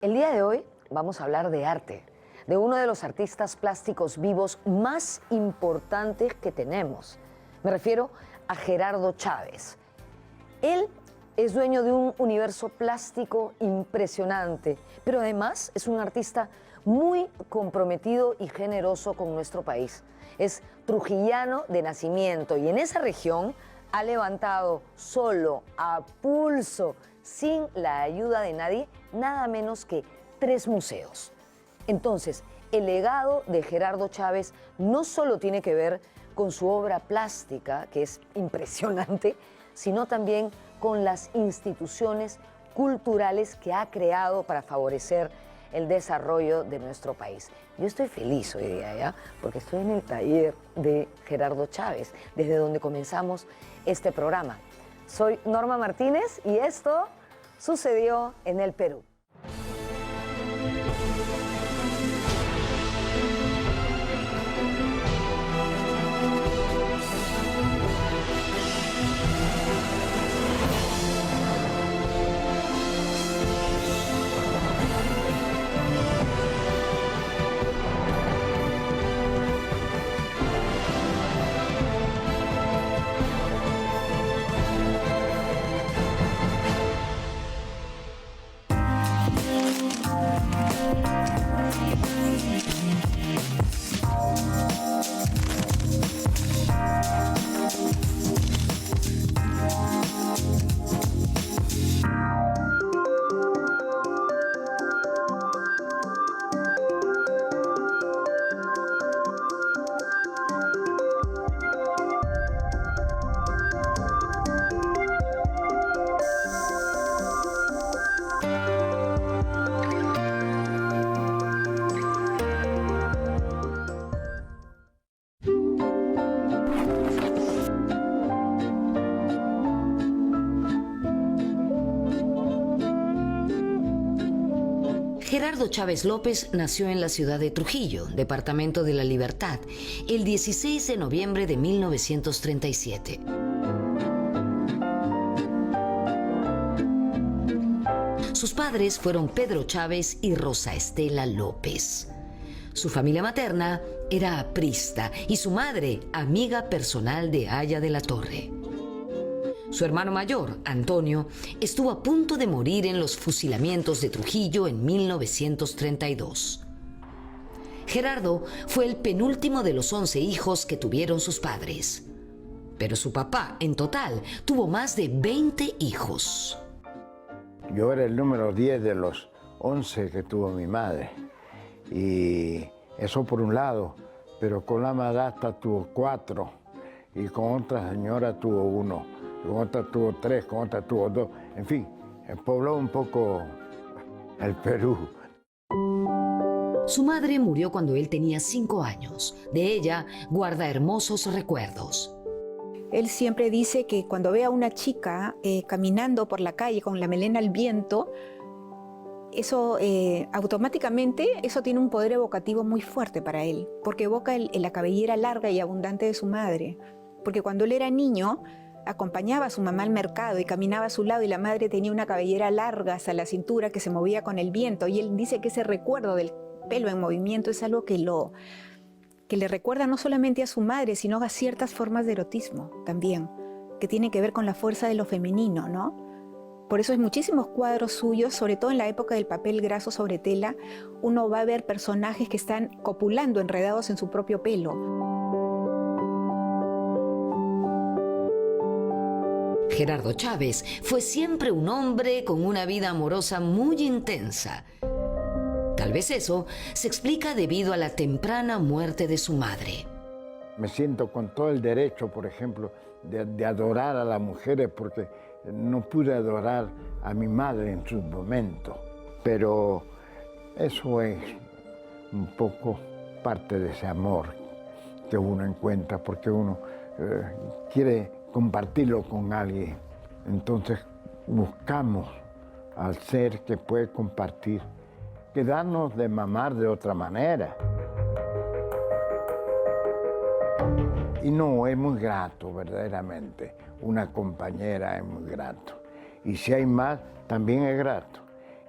El día de hoy vamos a hablar de arte, de uno de los artistas plásticos vivos más importantes que tenemos. Me refiero a Gerardo Chávez. Él es dueño de un universo plástico impresionante, pero además es un artista muy comprometido y generoso con nuestro país. Es trujillano de nacimiento y en esa región ha levantado solo, a pulso, sin la ayuda de nadie, nada menos que 3 museos. Entonces, el legado de Gerardo Chávez no solo tiene que ver con su obra plástica, que es impresionante, sino también con las instituciones culturales que ha creado para favorecer el desarrollo de nuestro país. Yo estoy feliz hoy día, ¿ya? Porque estoy en el taller de Gerardo Chávez, desde donde comenzamos este programa. Soy Norma Martínez y esto sucedió en el Perú. Gerardo Chávez López nació en la ciudad de Trujillo, departamento de La Libertad, el 16 de noviembre de 1937. Sus padres fueron Pedro Chávez y Rosa Estela López. Su familia materna era aprista y su madre, amiga personal de Aya de la Torre. Su hermano mayor, Antonio, estuvo a punto de morir en los fusilamientos de Trujillo en 1932. Gerardo fue el penúltimo de los 11 hijos que tuvieron sus padres. Pero su papá, en total, tuvo más de 20 hijos. Yo era el número 10 de los 11 que tuvo mi madre. Y eso por un lado, pero con la madrastra tuvo 4 y con otra señora tuvo 1. Con otra tuvo 3, con otra tuvo 2. En fin, pobló un poco el Perú. Su madre murió cuando él tenía 5 años. De ella guarda hermosos recuerdos. Él siempre dice que cuando ve a una chica caminando por la calle con la melena al viento, eso automáticamente eso tiene un poder evocativo muy fuerte para él, porque evoca la cabellera larga y abundante de su madre. Porque cuando él era niño, acompañaba a su mamá al mercado y caminaba a su lado y la madre tenía una cabellera larga hasta la cintura que se movía con el viento, y él dice que ese recuerdo del pelo en movimiento es algo que le recuerda no solamente a su madre, sino a ciertas formas de erotismo también, que tiene que ver con la fuerza de lo femenino, ¿no? Por eso en muchísimos cuadros suyos, sobre todo en la época del papel graso sobre tela, uno va a ver personajes que están copulando, enredados en su propio pelo. Gerardo Chávez fue siempre un hombre con una vida amorosa muy intensa. Tal vez eso se explica debido a la temprana muerte de su madre. Me siento con todo el derecho, por ejemplo, de adorar a las mujeres porque no pude adorar a mi madre en sus momentos. Pero eso es un poco parte de ese amor que uno encuentra porque uno quiere compartirlo con alguien. Entonces buscamos al ser que puede compartir, que darnos de mamar de otra manera. Y no, es muy grato, verdaderamente. Una compañera es muy grato. Y si hay más, también es grato.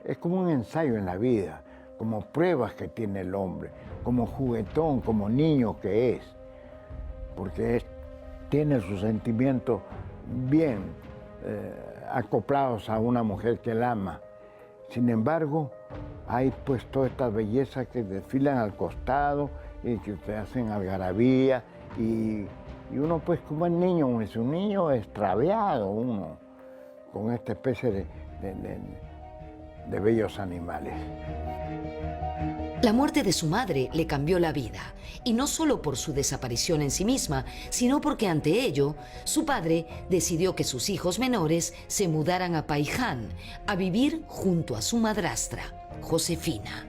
es como un ensayo en la vida, como pruebas que tiene el hombre, como juguetón, como niño que es, porque tiene sus sentimientos bien acoplados a una mujer que la ama. Sin embargo, hay pues todas estas bellezas que desfilan al costado y que te hacen algarabía y uno pues como el niño, es un niño extraviado uno con esta especie de bellos animales. La muerte de su madre le cambió la vida, y no solo por su desaparición en sí misma, sino porque ante ello, su padre decidió que sus hijos menores se mudaran a Paiján, a vivir junto a su madrastra, Josefina.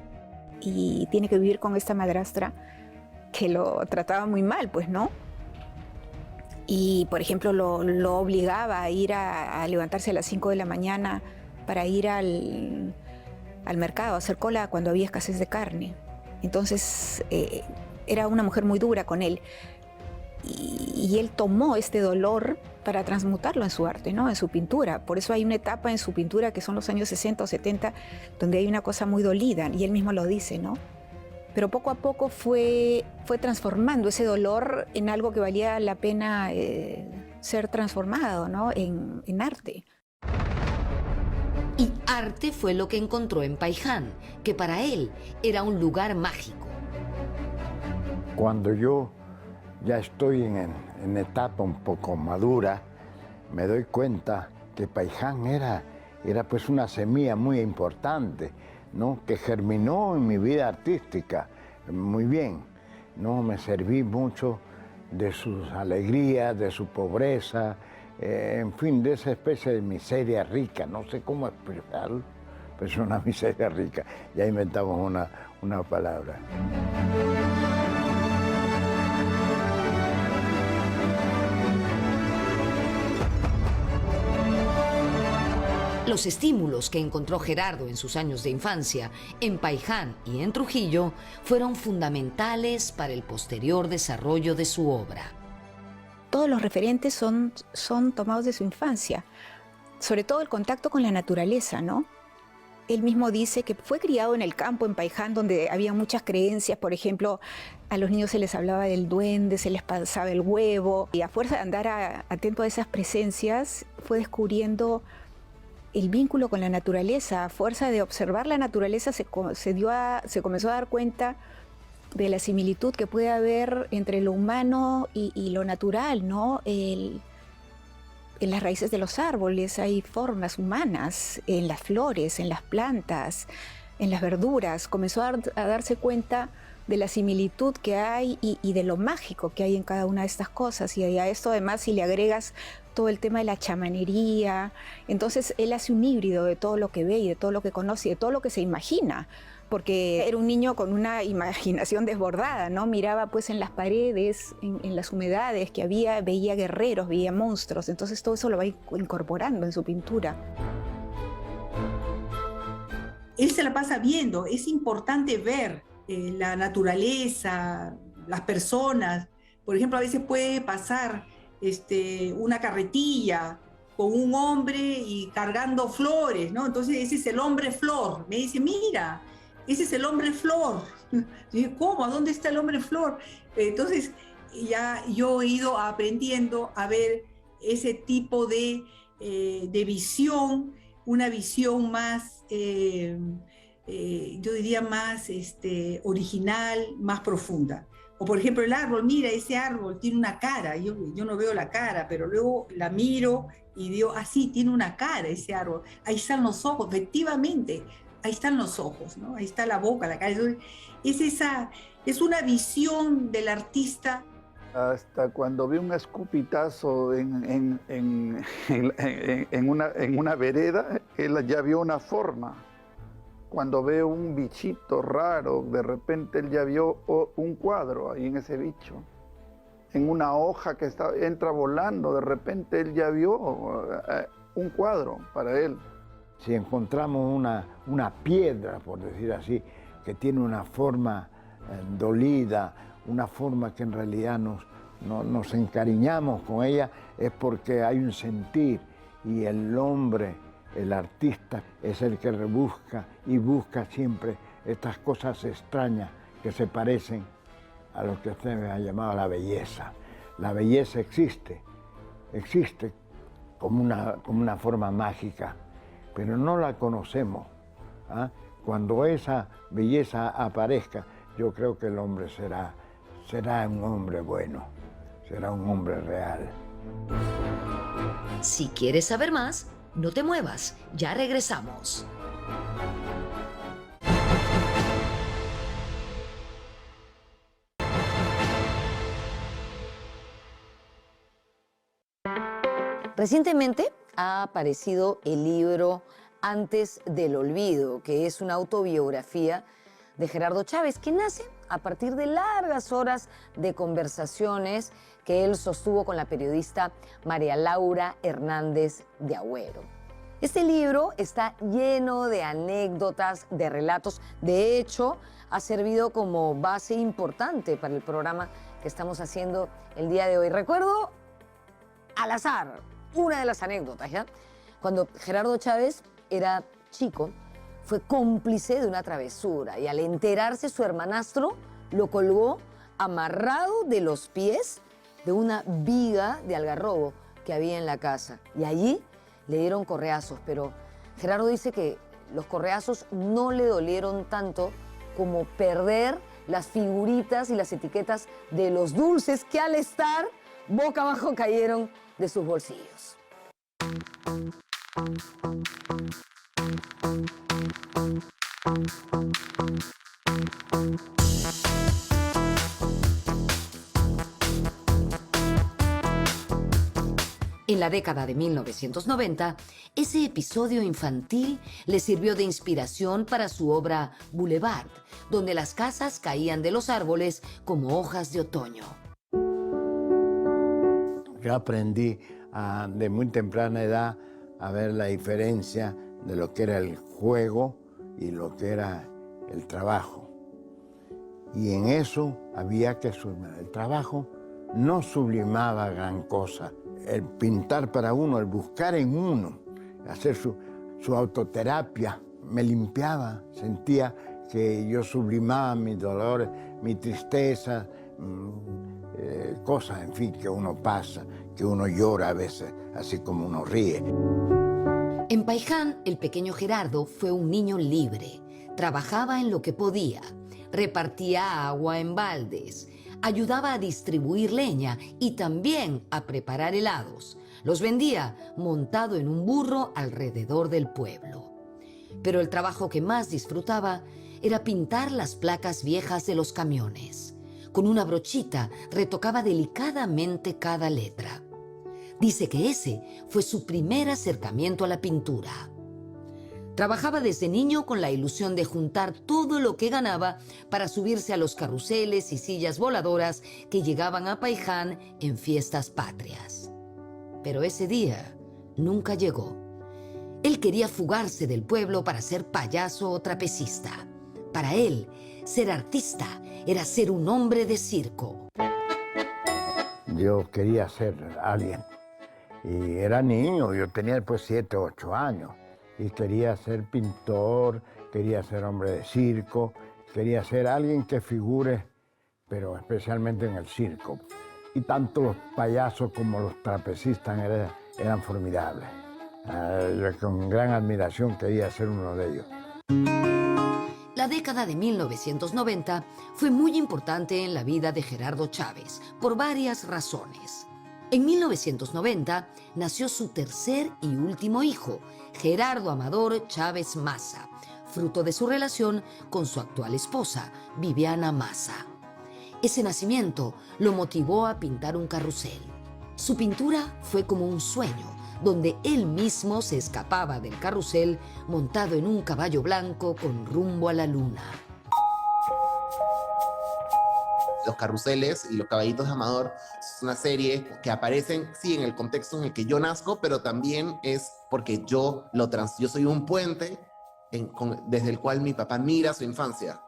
Y tiene que vivir con esta madrastra que lo trataba muy mal, pues, ¿no? Y, por ejemplo, lo obligaba a ir a levantarse a las 5 de la mañana para ir al mercado, a hacer cola cuando había escasez de carne. Entonces, era una mujer muy dura con él. Y él tomó este dolor para transmutarlo en su arte, ¿no? En su pintura. Por eso hay una etapa en su pintura que son los años 60 o 70, donde hay una cosa muy dolida, y él mismo lo dice, ¿no? Pero poco a poco fue transformando ese dolor en algo que valía la pena ser transformado, ¿no? En arte. Y arte fue lo que encontró en Paiján, que para él era un lugar mágico. Cuando yo ya estoy en etapa un poco madura, me doy cuenta que Paiján era pues una semilla muy importante, ¿no? Que germinó en mi vida artística muy bien, ¿no? Me serví mucho de sus alegrías, de su pobreza, en fin, de esa especie de miseria rica, no sé cómo expresarlo, pero es una miseria rica. Ya inventamos una palabra. Los estímulos que encontró Gerardo en sus años de infancia, en Paiján y en Trujillo, fueron fundamentales para el posterior desarrollo de su obra. Todos los referentes son tomados de su infancia, sobre todo el contacto con la naturaleza, ¿no? Él mismo dice que fue criado en el campo, en Paiján, donde había muchas creencias. Por ejemplo, a los niños se les hablaba del duende, se les pasaba el huevo. Y a fuerza de andar atento a esas presencias, fue descubriendo el vínculo con la naturaleza. A fuerza de observar la naturaleza, se comenzó a dar cuenta de la similitud que puede haber entre lo humano y lo natural, ¿no? En las raíces de los árboles hay formas humanas, en las flores, en las plantas, en las verduras. Comenzó a darse cuenta de la similitud que hay y de lo mágico que hay en cada una de estas cosas. Y a esto además, si le agregas todo el tema de la chamanería, entonces él hace un híbrido de todo lo que ve y de todo lo que conoce y de todo lo que se imagina, porque era un niño con una imaginación desbordada, ¿no? Miraba pues en las paredes, en las humedades que había, veía guerreros, veía monstruos, entonces todo eso lo va incorporando en su pintura. Él se la pasa viendo, es importante ver la naturaleza, las personas. Por ejemplo, a veces puede pasar una carretilla con un hombre y cargando flores, ¿no? Entonces ese es el hombre flor. Me dice, mira, ese es el hombre flor. ¿Cómo? ¿A dónde está el hombre flor? Entonces ya yo he ido aprendiendo a ver ese tipo de visión, una visión más, yo diría más original, más profunda. O por ejemplo el árbol, mira, ese árbol tiene una cara, yo no veo la cara, pero luego la miro y digo, sí, tiene una cara ese árbol, ahí están los ojos, efectivamente, ahí están los ojos, ¿no? Ahí está la boca, la cara. Es una visión del artista. Hasta cuando ve un escupitazo en una vereda, él ya vio una forma. Cuando ve un bichito raro, de repente él ya vio un cuadro ahí en ese bicho. En una hoja que entra volando, de repente él ya vio un cuadro para él. Si encontramos una piedra, por decir así, que tiene una forma dolida, una forma que en realidad nos encariñamos con ella, es porque hay un sentir y el hombre el artista es el que rebusca y busca siempre estas cosas extrañas que se parecen a lo que usted me ha llamado la belleza. La belleza existe como una forma mágica, pero no la conocemos. ¿Ah? Cuando esa belleza aparezca, yo creo que el hombre será un hombre bueno, será un hombre real. Si quieres saber más, no te muevas, ya regresamos. Recientemente ha aparecido el libro Antes del Olvido, que es una autobiografía de Gerardo Chávez, que nace a partir de largas horas de conversaciones que él sostuvo con la periodista María Laura Hernández de Agüero. Este libro está lleno de anécdotas, de relatos. De hecho, ha servido como base importante para el programa que estamos haciendo el día de hoy. Recuerdo al azar una de las anécdotas, ¿ya? Cuando Gerardo Chávez era chico, fue cómplice de una travesura y al enterarse su hermanastro lo colgó amarrado de los pies de una viga de algarrobo que había en la casa. Y allí le dieron correazos, pero Gerardo dice que los correazos no le dolieron tanto como perder las figuritas y las etiquetas de los dulces que al estar boca abajo cayeron de sus bolsillos. En la década de 1990, ese episodio infantil le sirvió de inspiración para su obra Boulevard, donde las casas caían de los árboles como hojas de otoño. Yo aprendí de muy temprana edad a ver la diferencia de lo que era el juego y lo que era el trabajo. Y en eso había que sublimar. El trabajo no sublimaba gran cosa. El pintar para uno, el buscar en uno, hacer su autoterapia, me limpiaba. Sentía que yo sublimaba mis dolores, mi tristeza, cosas, en fin, que uno pasa, que uno llora a veces, así como uno ríe. En Paiján, el pequeño Gerardo fue un niño libre. Trabajaba en lo que podía, repartía agua en baldes, ayudaba a distribuir leña y también a preparar helados. Los vendía montado en un burro alrededor del pueblo. Pero el trabajo que más disfrutaba era pintar las placas viejas de los camiones. Con una brochita retocaba delicadamente cada letra. Dice que ese fue su primer acercamiento a la pintura. Trabajaba desde niño con la ilusión de juntar todo lo que ganaba para subirse a los carruseles y sillas voladoras que llegaban a Paiján en fiestas patrias. Pero ese día nunca llegó. Él quería fugarse del pueblo para ser payaso o trapecista. Para él, ser artista era ser un hombre de circo. Yo quería ser alguien. Y era niño, yo tenía después 7, 8 años. Y quería ser pintor, quería ser hombre de circo, quería ser alguien que figure, pero especialmente en el circo. Y tanto los payasos como los trapecistas eran formidables. Yo con gran admiración quería ser uno de ellos. La década de 1990 fue muy importante en la vida de Gerardo Chávez, por varias razones. En 1990 nació su tercer y último hijo, Gerardo Amador Chávez Massa, fruto de su relación con su actual esposa, Viviana Massa. Ese nacimiento lo motivó a pintar un carrusel. Su pintura fue como un sueño, donde él mismo se escapaba del carrusel montado en un caballo blanco con rumbo a la luna. Los carruseles y los caballitos de Amador es una serie que aparecen, sí, en el contexto en el que yo nazco, pero también es porque yo soy un puente desde el cual mi papá mira su infancia.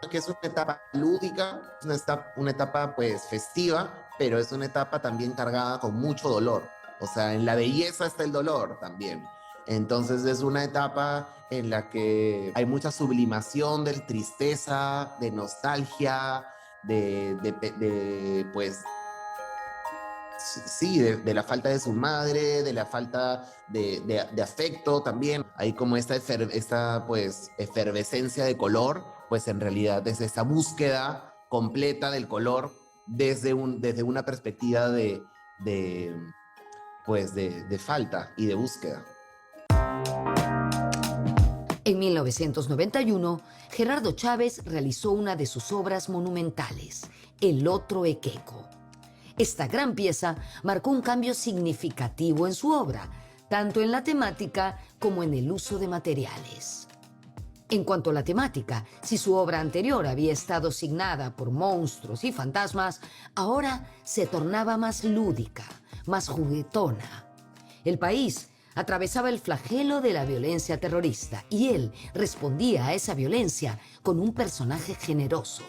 Que es una etapa lúdica, es una etapa pues festiva, pero es una etapa también cargada con mucho dolor. O sea, en la belleza está el dolor también. Entonces es una etapa en la que hay mucha sublimación de tristeza, de nostalgia, pues, sí, de la falta de su madre, de la falta de afecto también. Hay como esta pues, efervescencia de color, pues en realidad es esa búsqueda completa del color desde una perspectiva pues de falta y de búsqueda. En 1991, Gerardo Chávez realizó una de sus obras monumentales, El otro Equeco. Esta gran pieza marcó un cambio significativo en su obra, tanto en la temática como en el uso de materiales. En cuanto a la temática, si su obra anterior había estado signada por monstruos y fantasmas, ahora se tornaba más lúdica, más juguetona. El país atravesaba el flagelo de la violencia terrorista y él respondía a esa violencia con un personaje generoso,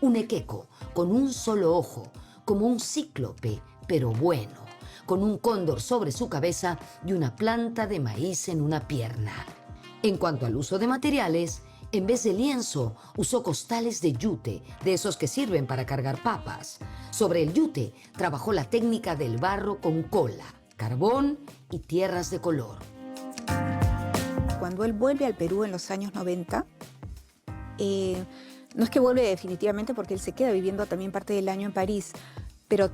un equeco con un solo ojo, como un cíclope, pero bueno, con un cóndor sobre su cabeza y una planta de maíz en una pierna. En cuanto al uso de materiales, en vez de lienzo, usó costales de yute, de esos que sirven para cargar papas. Sobre el yute, trabajó la técnica del barro con cola, carbón y tierras de color. Cuando él vuelve al Perú en los años 90, no es que vuelve definitivamente porque él se queda viviendo también parte del año en París, pero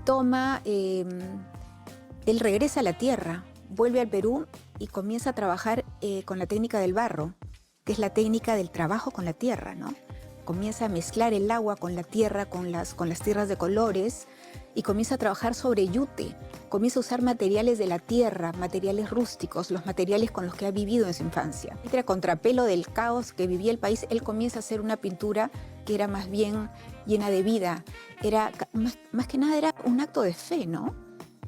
él regresa a la tierra, vuelve al Perú y comienza a trabajar con la técnica del barro, que es la técnica del trabajo con la tierra, ¿no? Comienza a mezclar el agua con la tierra, con las tierras de colores, y comienza a trabajar sobre yute, comienza a usar materiales de la tierra, materiales rústicos, los materiales con los que ha vivido en su infancia. A contrapelo del caos que vivía el país, él comienza a hacer una pintura que era más bien llena de vida. Era, más que nada era un acto de fe, ¿no?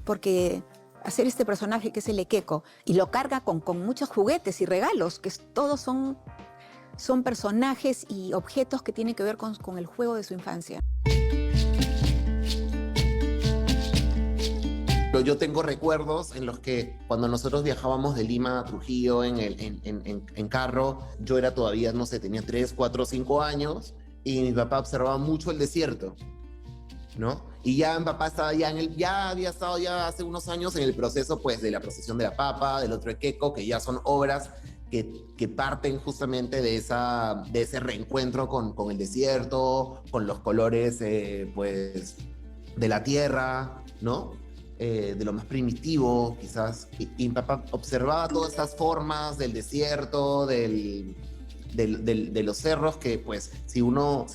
Porque hacer este personaje que es el equeco, y lo carga con muchos juguetes y regalos, que todos son personajes y objetos que tienen que ver con el juego de su infancia. Yo tengo recuerdos en los que cuando nosotros viajábamos de Lima a Trujillo en carro, yo era todavía, no sé, tenía 3, 4, 5 años y mi papá observaba mucho el desierto, ¿no? Y ya mi papá estaba ya había estado ya hace unos años en el proceso pues de la procesión de la papa, del otro equeco, que ya son obras que parten justamente de ese reencuentro con el desierto, con los colores pues de la tierra, ¿no? De lo más primitivo, quizás. Y mi papá observaba todas estas formas del desierto, de los cerros, que pues si uno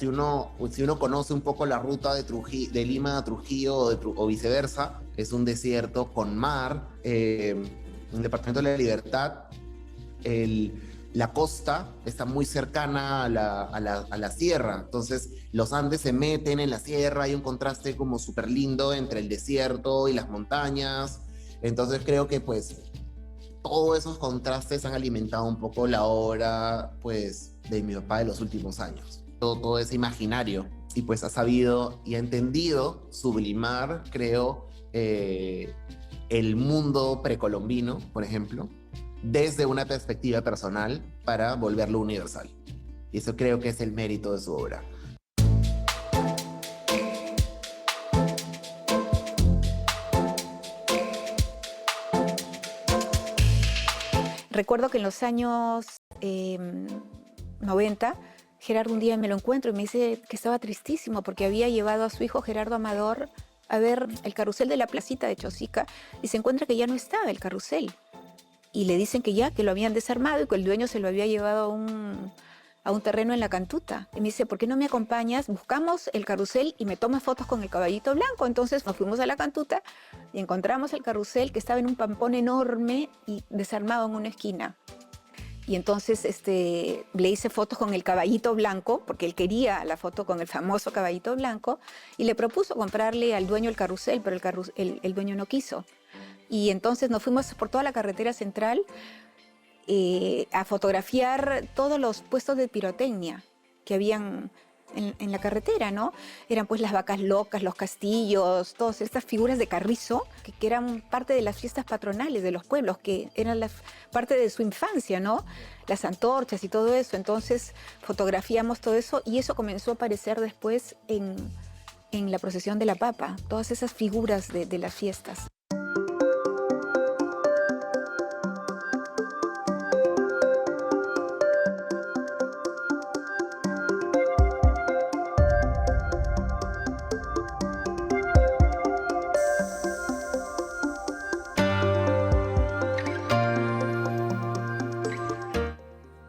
conoce un poco la ruta de Lima a Trujillo o viceversa, es un desierto con mar. El departamento de la Libertad, la costa está muy cercana a la sierra, entonces los Andes se meten en la sierra, hay un contraste como súper lindo entre el desierto y las montañas, entonces creo que pues todos esos contrastes han alimentado un poco la obra pues de mi papá de los últimos años, todo ese imaginario, y pues ha sabido y ha entendido sublimar, creo, el mundo precolombino, por ejemplo, desde una perspectiva personal para volverlo universal. Y eso creo que es el mérito de su obra. Recuerdo que en los años 90, Gerardo un día me lo encuentro y me dice que estaba tristísimo porque había llevado a su hijo Gerardo Amador a ver el carrusel de la placita de Chosica y se encuentra que ya no estaba el carrusel. Y le dicen que ya, que lo habían desarmado y que el dueño se lo había llevado a un terreno en la Cantuta. Y me dice, ¿por qué no me acompañas? Buscamos el carrusel y me tomas fotos con el caballito blanco. Entonces nos fuimos a la Cantuta y encontramos el carrusel que estaba en un pampón enorme y desarmado en una esquina. Y entonces le hice fotos con el caballito blanco, porque él quería la foto con el famoso caballito blanco, y le propuso comprarle al dueño el carrusel, pero el dueño no quiso. Y entonces nos fuimos por toda la carretera central a fotografiar todos los puestos de pirotecnia que habían en la carretera, ¿no? Eran pues las vacas locas, los castillos, todas estas figuras de carrizo que eran parte de las fiestas patronales de los pueblos, que eran parte de su infancia, ¿no? Las antorchas y todo eso. Entonces fotografiamos todo eso y eso comenzó a aparecer después en la procesión de la papa, todas esas figuras de las fiestas.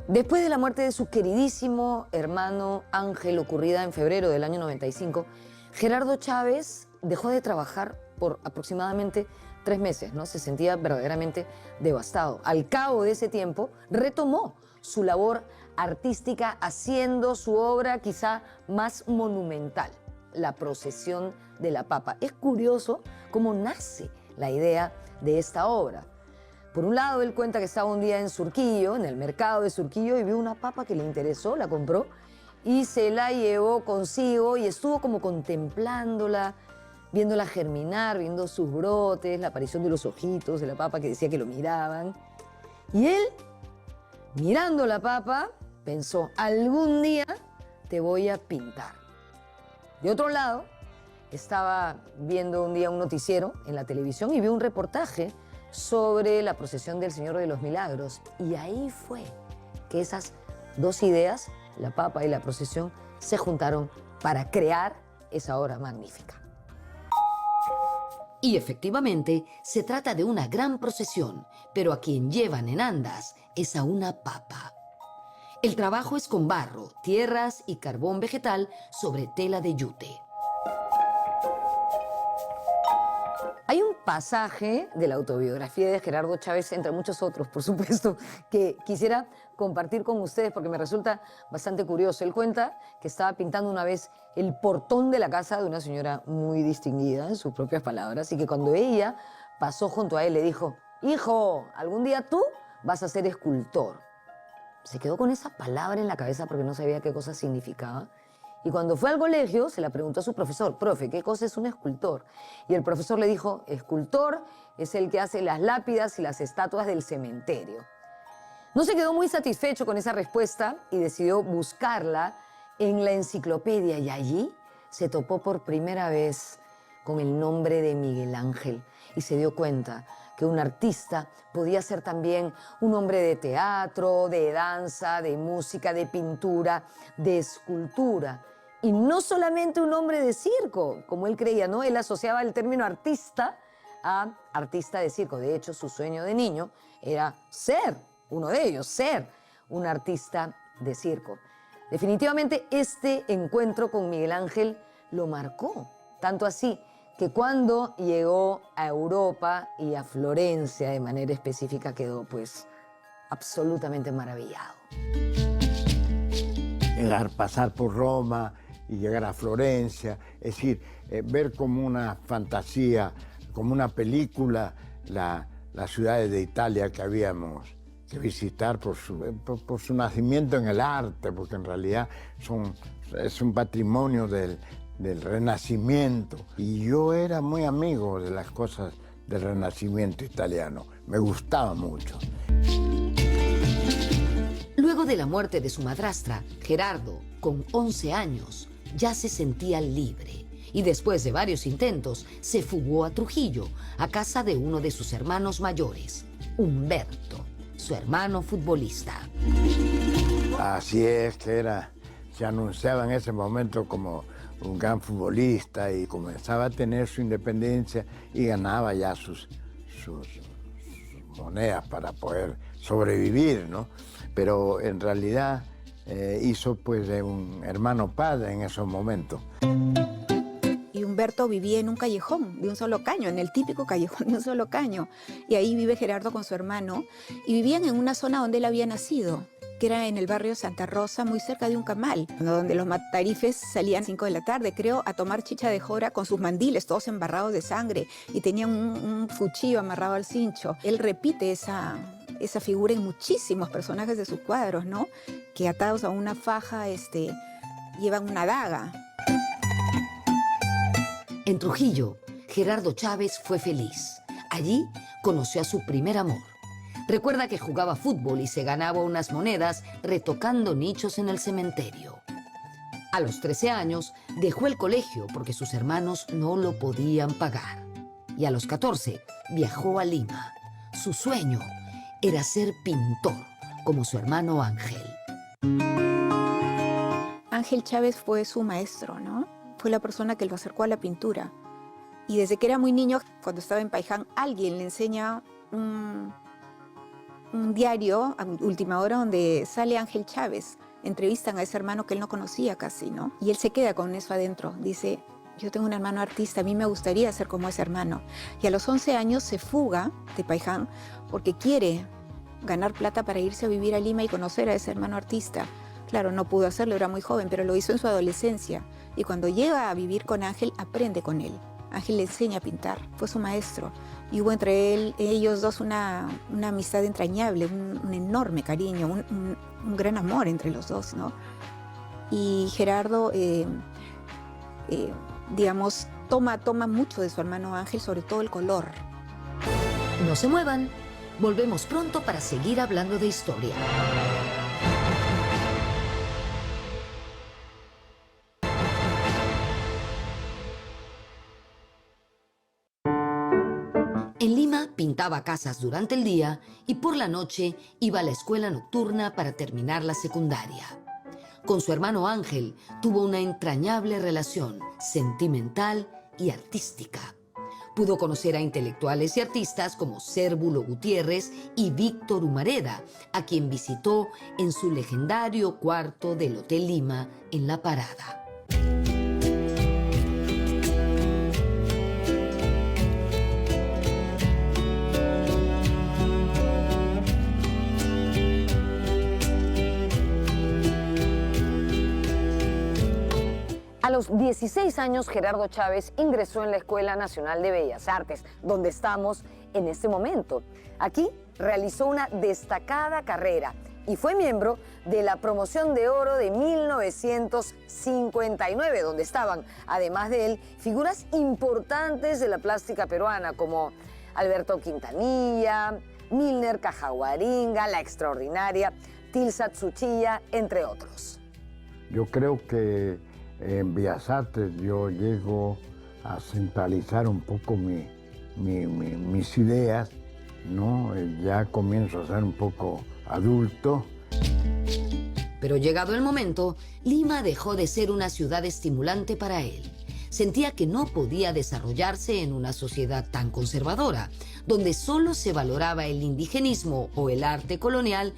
Después de la muerte de su queridísimo hermano Ángel, ocurrida en febrero del año 95, Gerardo Chávez dejó de trabajar por aproximadamente 3 meses, ¿no? Se sentía verdaderamente devastado. Al cabo de ese tiempo, retomó su labor artística haciendo su obra quizá más monumental, La Procesión de la Papa. Es curioso cómo nace la idea de esta obra. Por un lado, él cuenta que estaba un día en Surquillo, en el mercado de Surquillo, y vio una papa que le interesó, la compró y se la llevó consigo y estuvo como contemplándola, viéndola germinar, viendo sus brotes, la aparición de los ojitos de la papa que decía que lo miraban. Y él, mirando la papa, pensó, algún día te voy a pintar. De otro lado, estaba viendo un día un noticiero en la televisión y vio un reportaje sobre la procesión del Señor de los Milagros. Y ahí fue que esas dos ideas, la papa y la procesión, se juntaron para crear esa obra magnífica. Y efectivamente, se trata de una gran procesión, pero a quien llevan en andas es a una papa. El trabajo es con barro, tierras y carbón vegetal sobre tela de yute. Hay un pasaje de la autobiografía de Gerardo Chávez, entre muchos otros, por supuesto, que quisiera compartir con ustedes porque me resulta bastante curioso. Él cuenta que estaba pintando una vez el portón de la casa de una señora muy distinguida, en sus propias palabras, y que cuando ella pasó junto a él le dijo, hijo, algún día tú vas a ser escultor. Se quedó con esa palabra en la cabeza porque no sabía qué cosa significaba. Y cuando fue al colegio, se la preguntó a su profesor, profe, ¿qué cosa es un escultor? Y el profesor le dijo, escultor es el que hace las lápidas y las estatuas del cementerio. No se quedó muy satisfecho con esa respuesta y decidió buscarla en la enciclopedia y allí se topó por primera vez con el nombre de Miguel Ángel y se dio cuenta que un artista podía ser también un hombre de teatro, de danza, de música, de pintura, de escultura. Y no solamente un hombre de circo, como él creía, ¿no? Él asociaba el término artista a artista de circo. De hecho, su sueño de niño era ser, uno de ellos, ser un artista de circo. Definitivamente este encuentro con Miguel Ángel lo marcó, tanto así que cuando llegó a Europa y a Florencia de manera específica quedó pues absolutamente maravillado. Pasar por Roma y llegar a Florencia, es decir, ver como una fantasía, como una película, las ciudades de Italia que habíamos que visitar por su nacimiento en el arte, porque en realidad es un patrimonio del Renacimiento. Y yo era muy amigo de las cosas del Renacimiento italiano, me gustaba mucho. Luego de la muerte de su madrastra, Gerardo, con 11 años, ya se sentía libre y después de varios intentos se fugó a Trujillo, a casa de uno de sus hermanos mayores, Humberto, su hermano futbolista. Así es, que se anunciaba en ese momento como un gran futbolista y comenzaba a tener su independencia y ganaba ya sus monedas para poder sobrevivir, ¿no? Pero en realidad hizo pues de un hermano padre en esos momentos. Y Humberto vivía en un callejón de un solo caño, en el típico callejón de un solo caño. Y ahí vive Gerardo con su hermano y vivían en una zona donde él había nacido, que era en el barrio Santa Rosa, muy cerca de un camal, donde los matarifes salían a las 5 de la tarde, creo, a tomar chicha de jora con sus mandiles, todos embarrados de sangre, y tenían un cuchillo amarrado al cincho. Él repite esa figura en muchísimos personajes de sus cuadros, ¿no? Que atados a una faja llevan una daga. En Trujillo, Gerardo Chávez fue feliz. Allí conoció a su primer amor. Recuerda que jugaba fútbol y se ganaba unas monedas retocando nichos en el cementerio. A los 13 años dejó el colegio porque sus hermanos no lo podían pagar. Y a los 14 viajó a Lima. Su sueño era ser pintor, como su hermano Ángel. Ángel Chávez fue su maestro, ¿no? Fue la persona que lo acercó a la pintura. Y desde que era muy niño, cuando estaba en Paiján, alguien le enseña un diario a última hora donde sale Ángel Chávez. Entrevistan a ese hermano que él no conocía casi, ¿no? Y él se queda con eso adentro. Dice, yo tengo un hermano artista, a mí me gustaría ser como ese hermano. Y a los 11 años se fuga de Paiján porque quiere ganar plata para irse a vivir a Lima y conocer a ese hermano artista. Claro, no pudo hacerlo, era muy joven, pero lo hizo en su adolescencia. Y cuando llega a vivir con Ángel, aprende con él. Ángel le enseña a pintar, fue su maestro. Y hubo entre ellos dos una amistad entrañable, un enorme cariño, un gran amor entre los dos, ¿no? Y Gerardo, digamos, toma mucho de su hermano Ángel, sobre todo el color. No se muevan, volvemos pronto para seguir hablando de historia. En Lima pintaba casas durante el día y por la noche iba a la escuela nocturna para terminar la secundaria. Con su hermano Ángel tuvo una entrañable relación sentimental y artística. Pudo conocer a intelectuales y artistas como Cérvulo Gutiérrez y Víctor Humareda, a quien visitó en su legendario cuarto del Hotel Lima en La Parada. A los 16 años, Gerardo Chávez ingresó en la Escuela Nacional de Bellas Artes, donde estamos en este momento. Aquí realizó una destacada carrera y fue miembro de la Promoción de Oro de 1959, donde estaban, además de él, figuras importantes de la plástica peruana, como Alberto Quintanilla, Milner Cajaguaringa, la extraordinaria Tilsa Tsuchiya, entre otros. Yo creo que en Bellas Artes yo llego a centralizar un poco mis ideas, ¿no? Ya comienzo a ser un poco adulto. Pero llegado el momento, Lima dejó de ser una ciudad estimulante para él. Sentía que no podía desarrollarse en una sociedad tan conservadora, donde solo se valoraba el indigenismo o el arte colonial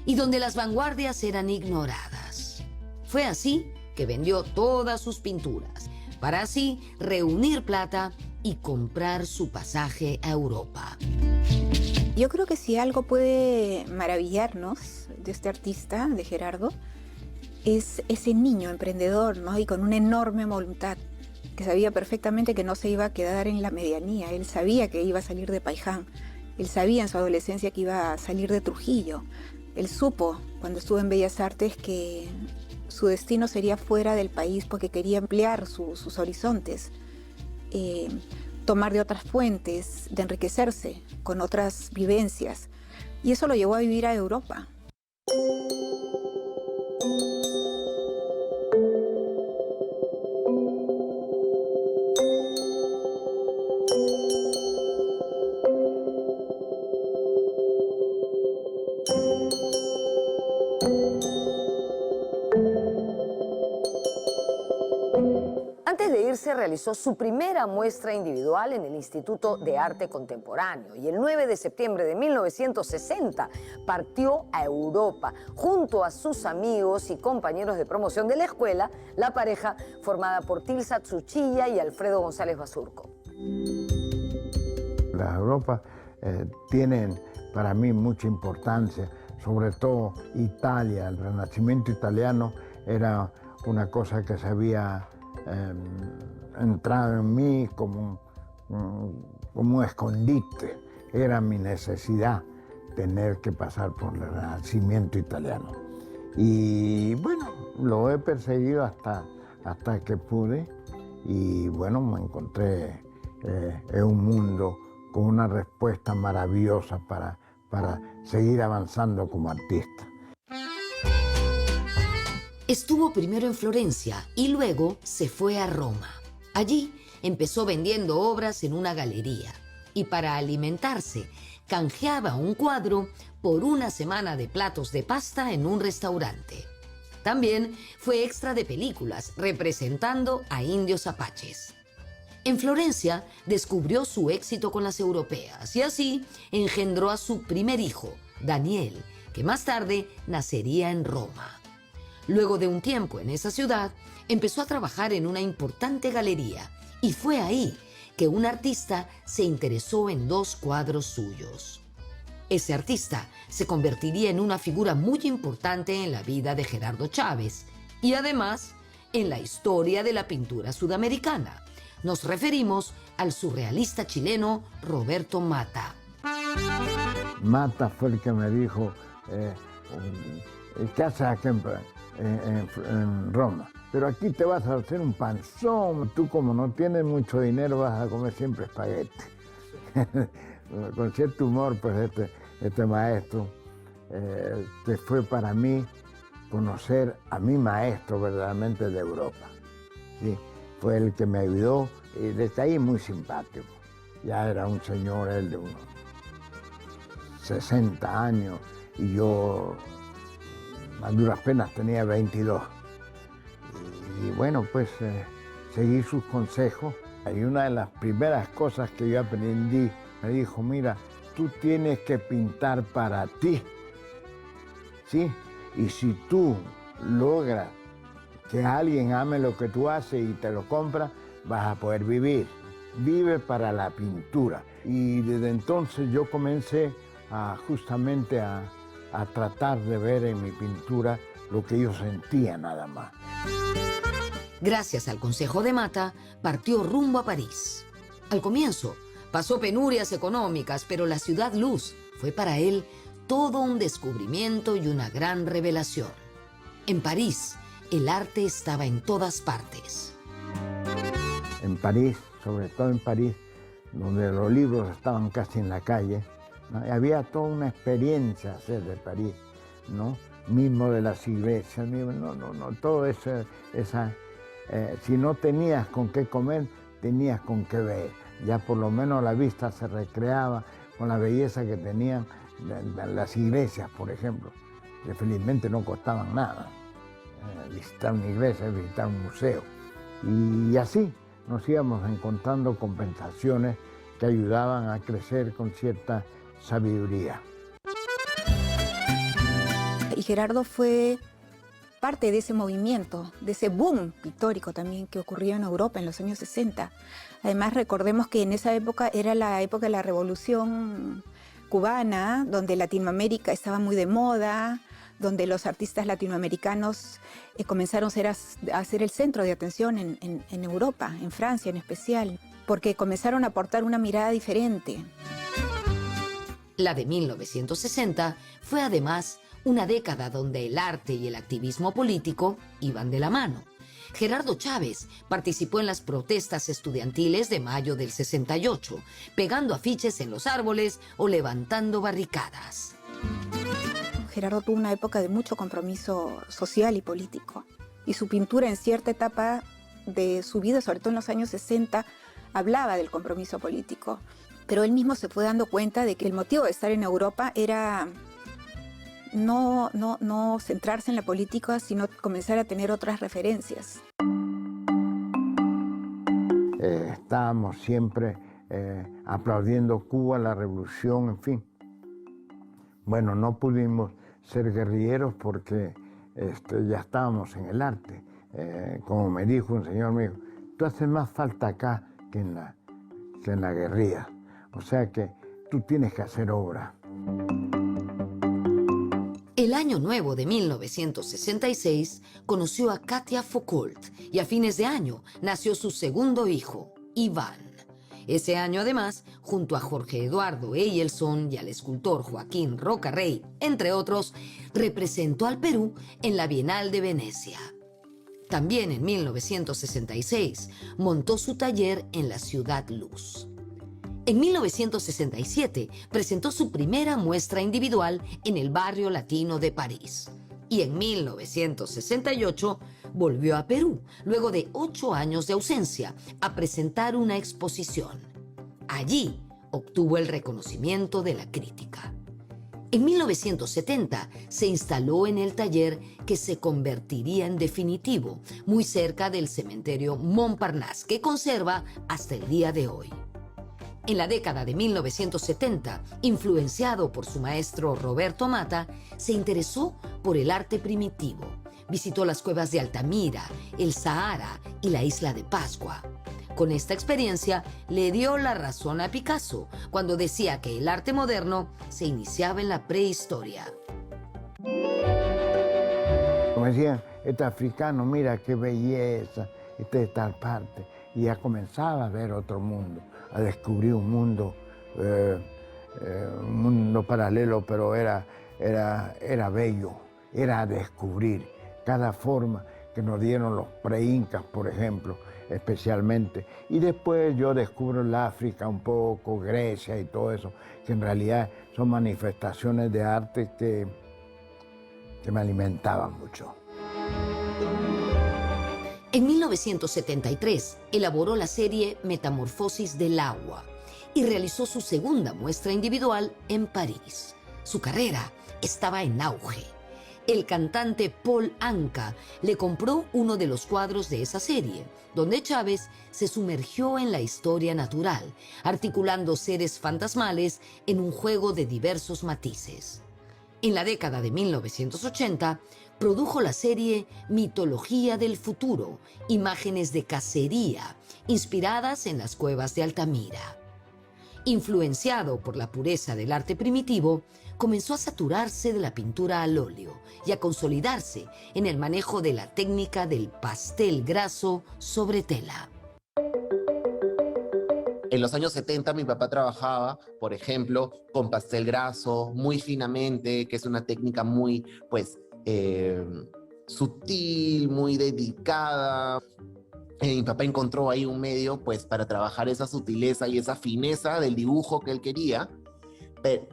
y donde las vanguardias eran ignoradas. Fue así que vendió todas sus pinturas, para así reunir plata y comprar su pasaje a Europa. Yo creo que si algo puede maravillarnos de este artista, de Gerardo, es ese niño emprendedor, ¿no? Y con una enorme voluntad, que sabía perfectamente que no se iba a quedar en la medianía. Él sabía que iba a salir de Paiján, él sabía en su adolescencia que iba a salir de Trujillo. Él supo, cuando estuvo en Bellas Artes, que su destino sería fuera del país porque quería ampliar sus horizontes, tomar de otras fuentes, de enriquecerse con otras vivencias. Y eso lo llevó a vivir a Europa. Antes de irse, realizó su primera muestra individual en el Instituto de Arte Contemporáneo y el 9 de septiembre de 1960 partió a Europa junto a sus amigos y compañeros de promoción de la escuela, la pareja formada por Tilsa Tsuchiya y Alfredo González Basurco. Las Europas tienen para mí mucha importancia, sobre todo Italia. El Renacimiento italiano era una cosa que se había entrado en mí como un escondite. Era mi necesidad tener que pasar por el Renacimiento italiano. Y bueno, lo he perseguido hasta que pude y bueno, me encontré en un mundo con una respuesta maravillosa para seguir avanzando como artista. Estuvo primero en Florencia y luego se fue a Roma. Allí empezó vendiendo obras en una galería y para alimentarse canjeaba un cuadro por una semana de platos de pasta en un restaurante. También fue extra de películas representando a indios apaches. En Florencia descubrió su éxito con las europeas y así engendró a su primer hijo, Daniel, que más tarde nacería en Roma. Luego de un tiempo en esa ciudad, empezó a trabajar en una importante galería y fue ahí que un artista se interesó en 2 cuadros suyos. Ese artista se convertiría en una figura muy importante en la vida de Gerardo Chávez y además en la historia de la pintura sudamericana. Nos referimos al surrealista chileno Roberto Mata. Mata fue el que me dijo, ¿qué haces aquí en Roma? Pero aquí te vas a hacer un panzón. Tú como no tienes mucho dinero vas a comer siempre espagueti. Con cierto humor, pues este maestro, que fue para mí conocer a mi maestro verdaderamente de Europa. ¿Sí? Fue el que me ayudó y desde ahí muy simpático. Ya era un señor, él de unos 60 años y yo a duras penas tenía 22. Y bueno, pues seguí sus consejos. Y una de las primeras cosas que yo aprendí, me dijo, mira, tú tienes que pintar para ti, ¿sí? Y si tú logras que alguien ame lo que tú haces y te lo compra, vas a poder vivir. Vive para la pintura. Y desde entonces yo comencé justamente a tratar de ver en mi pintura lo que yo sentía nada más. Gracias al consejo de Mata, partió rumbo a París. Al comienzo, pasó penurias económicas, pero la ciudad luz fue para él todo un descubrimiento y una gran revelación. En París, el arte estaba en todas partes. En París, sobre todo en París, donde los libros estaban casi en la calle, ¿no? Había toda una experiencia hacer de París, ¿no? Mismo de las iglesias, todo eso, si no tenías con qué comer, tenías con qué ver. Ya por lo menos la vista se recreaba con la belleza que tenían las iglesias, por ejemplo, que felizmente no costaban nada. Visitar una iglesia, visitar un museo. Y así nos íbamos encontrando compensaciones que ayudaban a crecer con cierta sabiduría. Y Gerardo fue parte de ese movimiento, de ese boom pictórico también que ocurrió en Europa en los años 60. Además, recordemos que en esa época era la época de la Revolución Cubana, donde Latinoamérica estaba muy de moda, donde los artistas latinoamericanos comenzaron a ser el centro de atención en Europa, en Francia en especial, porque comenzaron a aportar una mirada diferente. La de 1960 fue además una década donde el arte y el activismo político iban de la mano. Gerardo Chávez participó en las protestas estudiantiles de mayo del 68, pegando afiches en los árboles o levantando barricadas. Gerardo tuvo una época de mucho compromiso social y político, y su pintura en cierta etapa de su vida, sobre todo en los años 60, hablaba del compromiso político. Pero él mismo se fue dando cuenta de que el motivo de estar en Europa era no centrarse en la política, sino comenzar a tener otras referencias. Estábamos siempre aplaudiendo Cuba, la revolución, en fin. Bueno, no pudimos ser guerrilleros porque ya estábamos en el arte. Como me dijo un señor, me dijo, tú haces más falta acá que en la guerrilla. O sea que tú tienes que hacer obra. El año nuevo de 1966 conoció a Katia Foucault y a fines de año nació su segundo hijo, Iván. Ese año, además, junto a Jorge Eduardo Eyelson y al escultor Joaquín Rocarrey, entre otros, representó al Perú en la Bienal de Venecia. También en 1966 montó su taller en la Ciudad Luz. En 1967 presentó su primera muestra individual en el barrio latino de París. Y en 1968 volvió a Perú, luego de 8 años de ausencia, a presentar una exposición. Allí obtuvo el reconocimiento de la crítica. En 1970 se instaló en el taller que se convertiría en definitivo, muy cerca del cementerio Montparnasse, que conserva hasta el día de hoy. En la década de 1970, influenciado por su maestro Roberto Mata, se interesó por el arte primitivo. Visitó las cuevas de Altamira, el Sahara y la isla de Pascua. Con esta experiencia le dio la razón a Picasso cuando decía que el arte moderno se iniciaba en la prehistoria. Como decían, este africano, mira qué belleza, este de tal parte. Y ya comenzaba a ver otro mundo, a descubrir un mundo paralelo, pero era bello, era a descubrir cada forma que nos dieron los pre-incas, por ejemplo, especialmente. Y después yo descubro el África un poco, Grecia y todo eso, que en realidad son manifestaciones de arte que me alimentaban mucho. En 1973 elaboró la serie Metamorfosis del agua y realizó su segunda muestra individual en París. Su carrera estaba en auge. El cantante Paul Anka le compró uno de los cuadros de esa serie, donde Chávez se sumergió en la historia natural, articulando seres fantasmales en un juego de diversos matices. En la década de 1980, produjo la serie Mitología del Futuro, imágenes de cacería, inspiradas en las cuevas de Altamira. Influenciado por la pureza del arte primitivo, comenzó a saturarse de la pintura al óleo y a consolidarse en el manejo de la técnica del pastel graso sobre tela. En los años 70 mi papá trabajaba, por ejemplo, con pastel graso, muy finamente, que es una técnica muy, sutil, muy dedicada. Mi papá encontró ahí un medio, para trabajar esa sutileza y esa fineza del dibujo que él quería.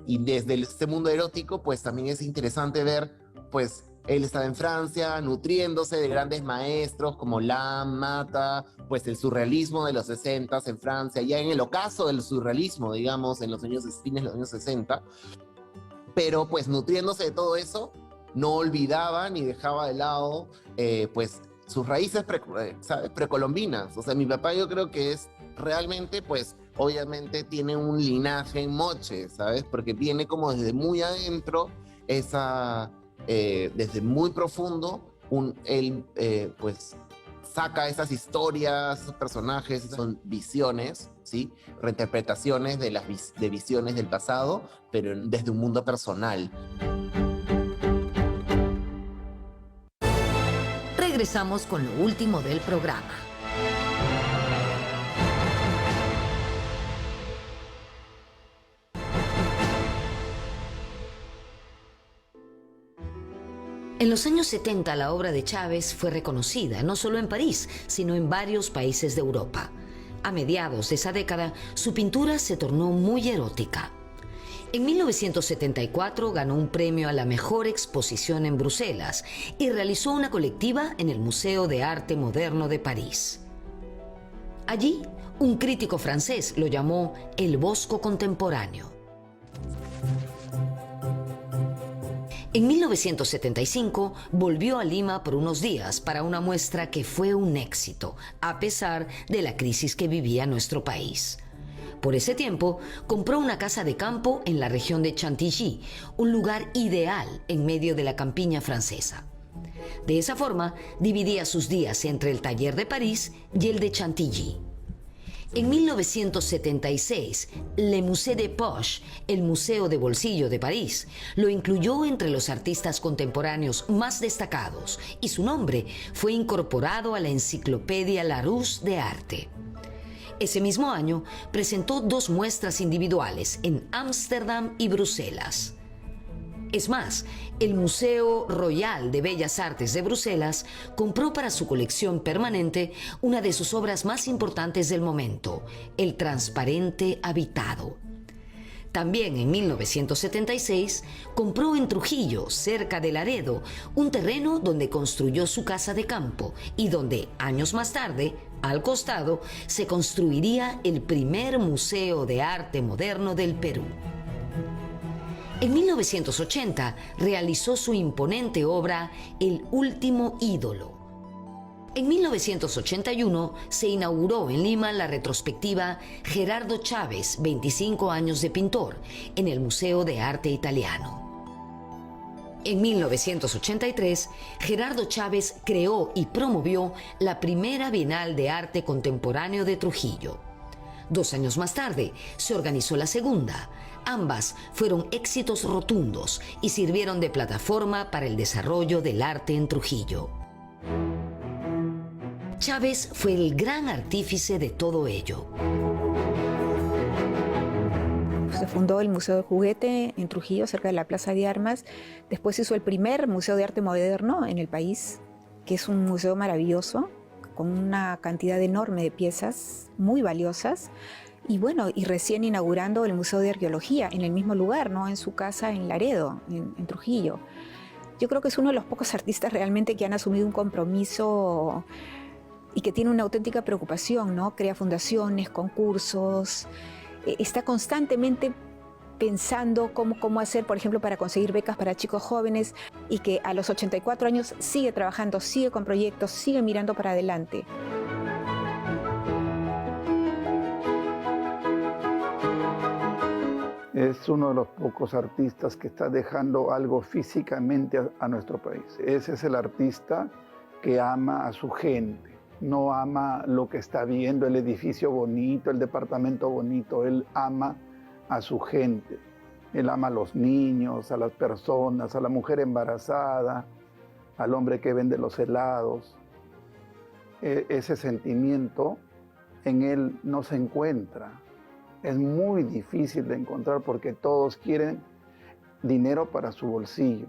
Y desde este mundo erótico, también es interesante ver, él estaba en Francia nutriéndose de grandes maestros como Lam, Mata, el surrealismo de los 60 en Francia, ya en el ocaso del surrealismo, digamos, en los fines de los años 60, pero nutriéndose de todo eso, no olvidaba ni dejaba de lado, sus raíces precolombinas. O sea, mi papá yo creo que es realmente, obviamente tiene un linaje en moche, ¿sabes? Porque viene como desde muy adentro, desde muy profundo, él saca esas historias, esos personajes, son visiones, ¿sí? Reinterpretaciones de visiones del pasado, pero desde un mundo personal. Regresamos con lo último del programa. En los años 70 la obra de Chávez fue reconocida no solo en París, sino en varios países de Europa. A mediados de esa década, su pintura se tornó muy erótica. En 1974 ganó un premio a la mejor exposición en Bruselas y realizó una colectiva en el Museo de Arte Moderno de París. Allí, un crítico francés lo llamó el Bosco contemporáneo. En 1975 volvió a Lima por unos días para una muestra que fue un éxito, a pesar de la crisis que vivía nuestro país. Por ese tiempo, compró una casa de campo en la región de Chantilly, un lugar ideal en medio de la campiña francesa. De esa forma, dividía sus días entre el taller de París y el de Chantilly. En 1976, Le Musée des Poches, el Museo de Bolsillo de París, lo incluyó entre los artistas contemporáneos más destacados y su nombre fue incorporado a la enciclopedia Larousse de arte. Ese mismo año presentó 2 muestras individuales en Ámsterdam y Bruselas. Es más, el Museo Royal de Bellas Artes de Bruselas compró para su colección permanente una de sus obras más importantes del momento, el Transparente Habitado. También en 1976 compró en Trujillo, cerca de Laredo, un terreno donde construyó su casa de campo y donde, años más tarde, al costado, se construiría el primer Museo de Arte Moderno del Perú. En 1980 realizó su imponente obra El Último Ídolo. En 1981 se inauguró en Lima la retrospectiva Gerardo Chávez, 25 años de pintor, en el Museo de Arte Italiano. En 1983, Gerardo Chávez creó y promovió la primera Bienal de Arte Contemporáneo de Trujillo. 2 años más tarde, se organizó la segunda. Ambas fueron éxitos rotundos y sirvieron de plataforma para el desarrollo del arte en Trujillo. Chávez fue el gran artífice de todo ello. Se fundó el Museo del Juguete en Trujillo, cerca de la Plaza de Armas. Después hizo el primer Museo de Arte Moderno en el país, que es un museo maravilloso, con una cantidad enorme de piezas muy valiosas. Y bueno, y recién inaugurando el Museo de Arqueología en el mismo lugar, ¿no? En su casa en Laredo, en Trujillo. Yo creo que es uno de los pocos artistas realmente que han asumido un compromiso y que tiene una auténtica preocupación, ¿no? Crea fundaciones, concursos, está constantemente pensando cómo hacer, por ejemplo, para conseguir becas para chicos jóvenes, y que a los 84 años sigue trabajando, sigue con proyectos, sigue mirando para adelante. Es uno de los pocos artistas que está dejando algo físicamente a nuestro país. Ese es el artista que ama a su gente. No ama lo que está viendo, el edificio bonito, el departamento bonito. Él ama a su gente. Él ama a los niños, a las personas, a la mujer embarazada, al hombre que vende los helados. Ese sentimiento en él no se encuentra. Es muy difícil de encontrar porque todos quieren dinero para su bolsillo.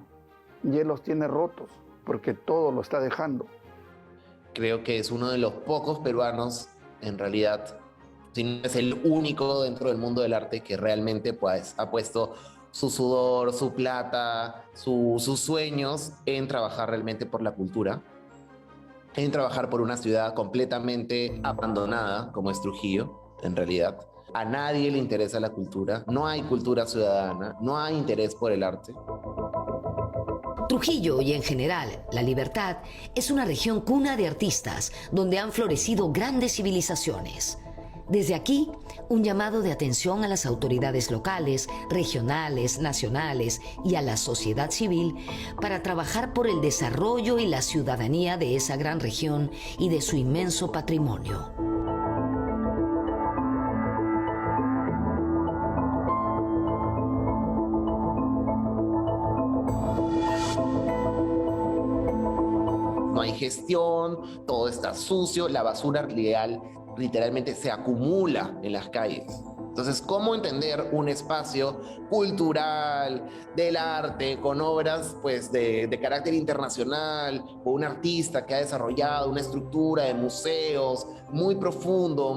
Y él los tiene rotos porque todo lo está dejando. Creo que es uno de los pocos peruanos, en realidad, si no es el único dentro del mundo del arte que realmente pues, ha puesto su sudor, su plata, sus sueños en trabajar realmente por la cultura, en trabajar por una ciudad completamente abandonada como es Trujillo, en realidad. A nadie le interesa la cultura, no hay cultura ciudadana, no hay interés por el arte. Trujillo y en general La Libertad es una región cuna de artistas donde han florecido grandes civilizaciones. Desde aquí, un llamado de atención a las autoridades locales, regionales, nacionales y a la sociedad civil para trabajar por el desarrollo y la ciudadanía de esa gran región y de su inmenso patrimonio. No hay gestión, todo está sucio, la basura literalmente se acumula en las calles. Entonces, ¿cómo entender un espacio cultural, del arte, con obras pues, de carácter internacional, o un artista que ha desarrollado una estructura de museos muy profundo,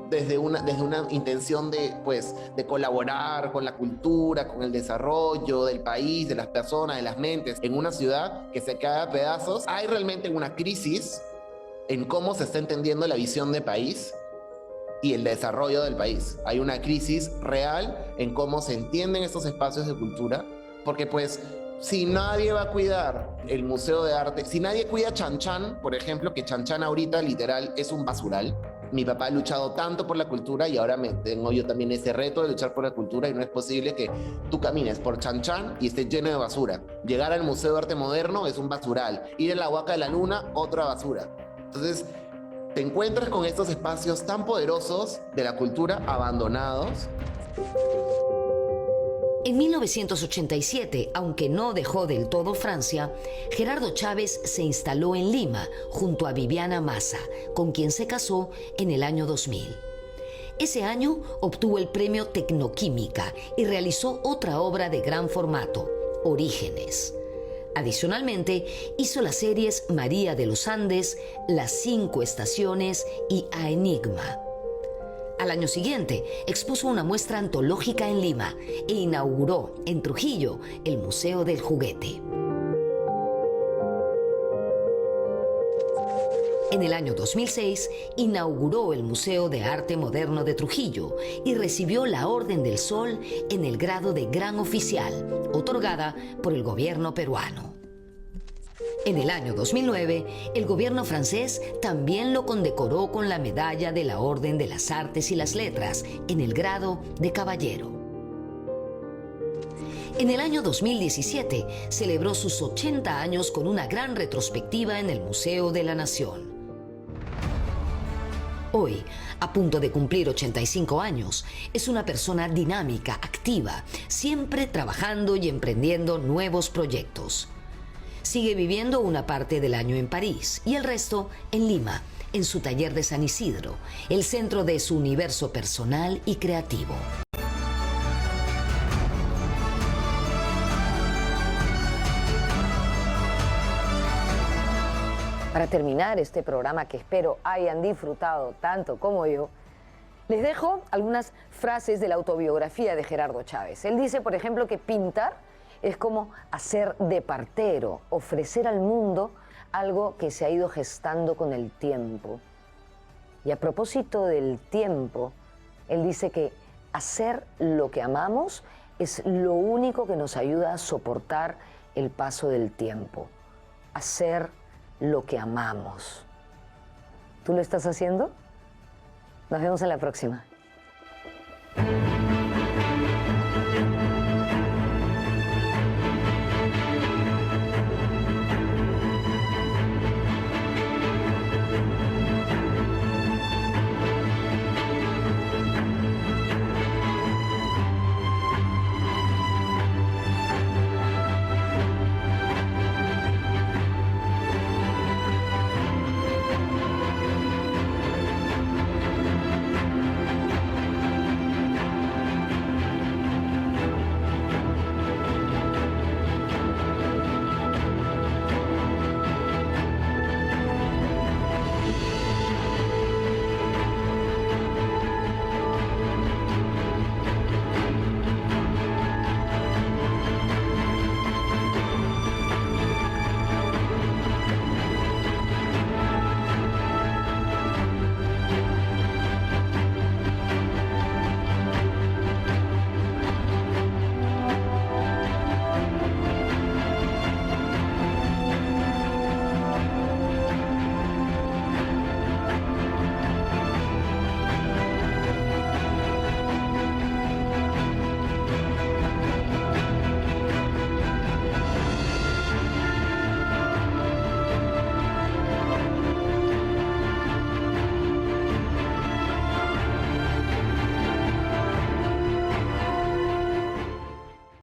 desde una intención de colaborar con la cultura, con el desarrollo del país, de las personas, de las mentes, en una ciudad que se cae a pedazos? Hay realmente una crisis en cómo se está entendiendo la visión de país y el desarrollo del país. Hay una crisis real en cómo se entienden estos espacios de cultura, porque pues si nadie va a cuidar el Museo de Arte, si nadie cuida Chan Chan, por ejemplo, que Chan Chan ahorita literal es un basural. Mi papá ha luchado tanto por la cultura y ahora tengo yo también ese reto de luchar por la cultura, y no es posible que tú camines por Chan Chan y esté lleno de basura. Llegar al Museo de Arte Moderno es un basural. Ir a la Huaca de la Luna, otra basura. Entonces, te encuentras con estos espacios tan poderosos de la cultura abandonados. En 1987, aunque no dejó del todo Francia, Gerardo Chávez se instaló en Lima junto a Viviana Massa, con quien se casó en el año 2000. Ese año obtuvo el premio Tecnoquímica y realizó otra obra de gran formato, Orígenes. Adicionalmente, hizo las series María de los Andes, Las 5 Estaciones y A Enigma. Al año siguiente, expuso una muestra antológica en Lima e inauguró en Trujillo el Museo del Juguete. En el año 2006, inauguró el Museo de Arte Moderno de Trujillo y recibió la Orden del Sol en el grado de Gran Oficial, otorgada por el gobierno peruano. En el año 2009, el gobierno francés también lo condecoró con la medalla de la Orden de las Artes y las Letras en el grado de caballero. En el año 2017, celebró sus 80 años con una gran retrospectiva en el Museo de la Nación. Hoy, a punto de cumplir 85 años, es una persona dinámica, activa, siempre trabajando y emprendiendo nuevos proyectos. Sigue viviendo una parte del año en París y el resto en Lima, en su taller de San Isidro, el centro de su universo personal y creativo. Para terminar este programa, que espero hayan disfrutado tanto como yo, les dejo algunas frases de la autobiografía de Gerardo Chávez. Él dice, por ejemplo, que pintar es como hacer de partero, ofrecer al mundo algo que se ha ido gestando con el tiempo. Y a propósito del tiempo, él dice que hacer lo que amamos es lo único que nos ayuda a soportar el paso del tiempo. Hacer lo que amamos. ¿Tú lo estás haciendo? Nos vemos en la próxima.